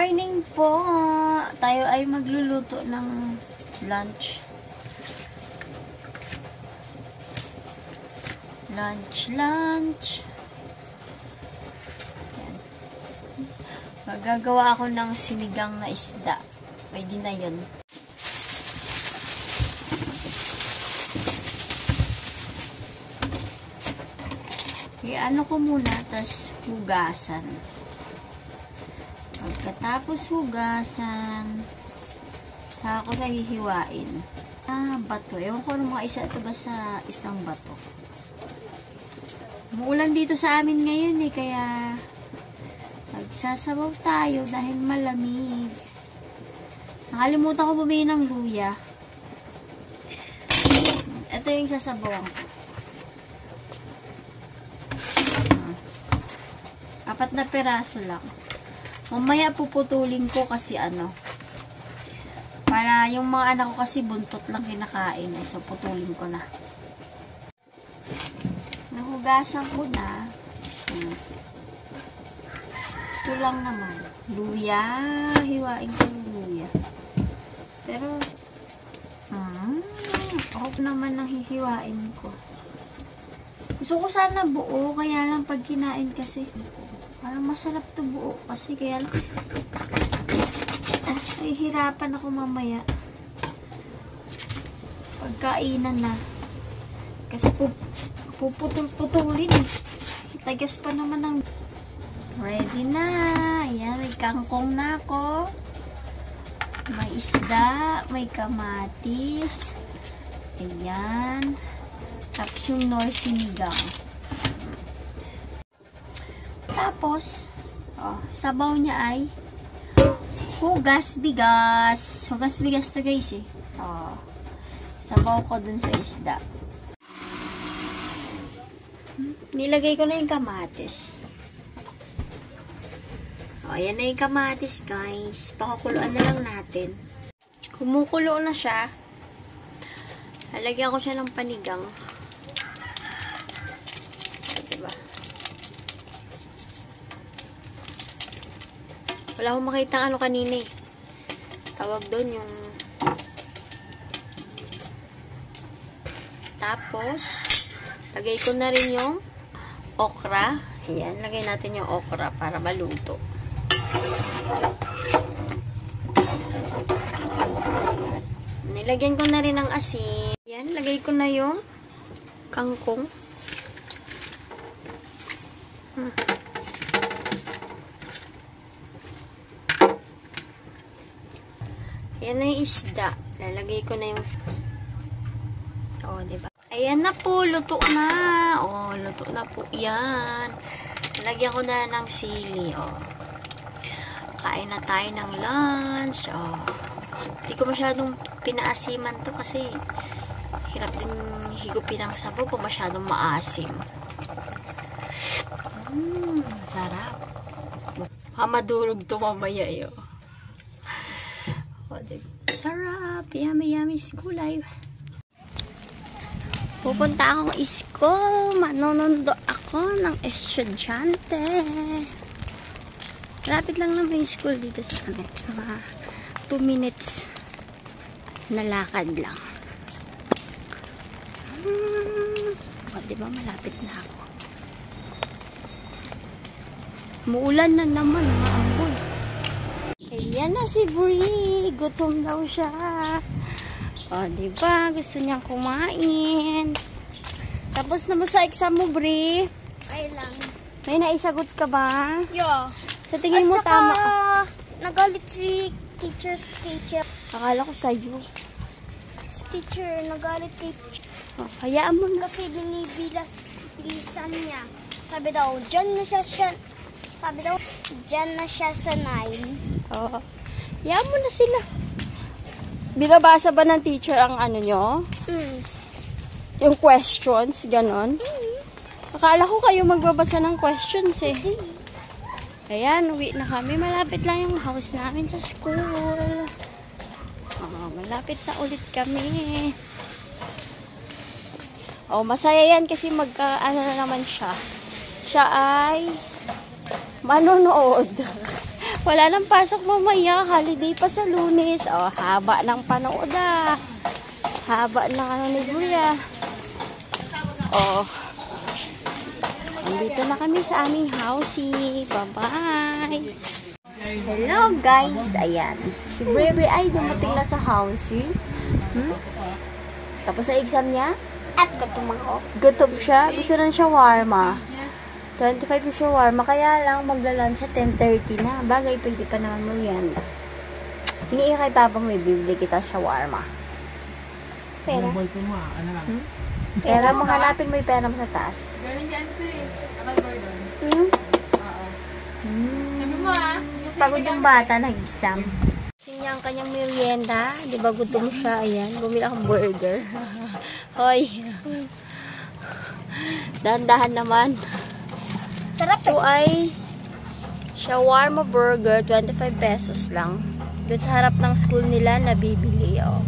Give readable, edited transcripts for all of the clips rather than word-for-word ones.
morning po! Tayo ay magluluto ng lunch. Lunch. Yan. Magagawa ako ng sinigang na isda. Pwede na yun. Ano ko muna, tas hugasan. Pagkatapos hugasan, saka ko na hihiwain. Bato. Ewan ko ng mga isa ito ba sa isang bato. Umuulan dito sa amin ngayon kaya magsasabaw tayo dahil malamig. Nakalimutan ko bumili ng luya. Ito yung sasabawan ko. 4 na peraso lang. Mamaya puputulin ko kasi para yung mga anak ko kasi buntot lang kinakain. So putulin ko na. Nahugasan ko na. Ito lang naman. Luya. Hiwain ko yung luya. Pero ako naman ang hihiwain ko. Gusto ko sana buo, kaya lang pag kinain kasi parang masarap to buo kasi kaya lang hirapan ako mamaya pagkainan na kasi puputol-putulin tagas pa naman ng ready na. Ayan, may kangkong na ako, may isda, may kamatis, ayan, tapos yung nor sinigang. Tapos, sabaw niya ay hugas bigas. Hugas bigas to guys sabaw ko dun sa isda. Nilagay ko na yung kamatis. Ayan na yung kamatis guys. Pakukuluan na lang natin. Kumukulo na siya. Lalagyan ko siya ng panigang. Wala akong makita kanina tawag doon yung tapos lagay ko na rin yung okra. Ayan, lagay natin yung okra para maluto. Nilagyan ko na rin ng asin. Ayan, lagay ko na yung kangkong. Ayan na yung isda. Lalagay ko na yung diba? Ayan na po, luto na. Luto na po yan. Lalagyan ko na ng sili. Kain na tayo ng lunch. Hindi ko masyadong pinaasiman to kasi hirap din higupin ang sabaw kung masyadong maasim. Sarap. Madurog to mamaya sarap. Yummy gulay. Pupunta akong school. Manonood ako ng estudyante. Lapit lang naman yung school dito sa amin. Mga 2 minutes na lakad lang. Diba malapit na ako. Muulan na naman. Maapoy. Ayan na si Brie. Gutom daw siya. Diba? Gusto niyang kumain. Tapos na mo sa exam mo, Brie? Ay lang. May naisagot ka ba? Yeah. Sa tingin mo tama? Nagalit si teacher. Akala ko sa'yo. Si teacher, nagalit kay hayaan mo na. Kasi binibilasan niya. Sabi daw, dyan na siya. Sabi daw, dyan na siya sa 9. Hayaan mo na sila. Binabasa ba ng teacher ang nyo? Yung questions, ganon? Akala ko kayo magbabasa ng questions Ayan, uwi na kami. Malapit lang yung house namin sa school. Malapit na ulit kami. Masaya yan kasi ano na naman siya. Siya ay manonood. Wala nang pasok mamaya. Holiday pa sa Lunes. Oh, haba ng panood ah. Haba ng ano ni Kuya. Oh. Andito na kami sa aming housey. Bye-bye. Hello guys. Ayan. Si Bebe ay dumating na sa housey. Tapos sa exam niya? At gutom ako. Gutom siya. Gusto na shawarma. 25 yung shawarma. Kaya lang magla-lunch siya 10:30 na. Bagay, pwede pa naman mo yan. Hiniiya kay Papang may bibili kita shawarma. Pera. Pera mo, hanapin mo yung pera mo sa taas. Galing dyan ito eh. Akal Gordon. Oo. Sabi mo ah. Pagod yung bata, nag-exam. Kasi niya ang kanyang merienda. Di ba gutom siya? Ayan, bumili akong burger. Hoy. Dahan-dahan naman. Sarap Ito ay shawarma burger, 25 pesos lang. Doon sa harap ng school nila, nabibili. Oh.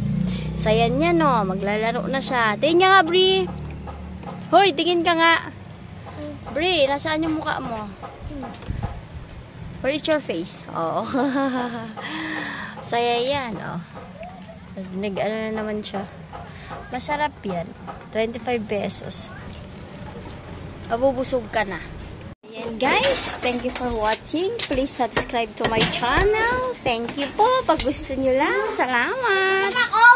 Saya niya, no? Maglalaro na siya. Tingin nga, Bri. Hoy, tingin ka nga. Bri, nasaan yung mukha mo? Where is your face? Oh. Saya yan, oh. Nag-ano na naman siya. Masarap yan. 25 pesos. Mabubusog ka na. Ayan guys, thank you for watching. Please subscribe to my channel. Thank you po. Pag gusto nyo lang, salamat. ako.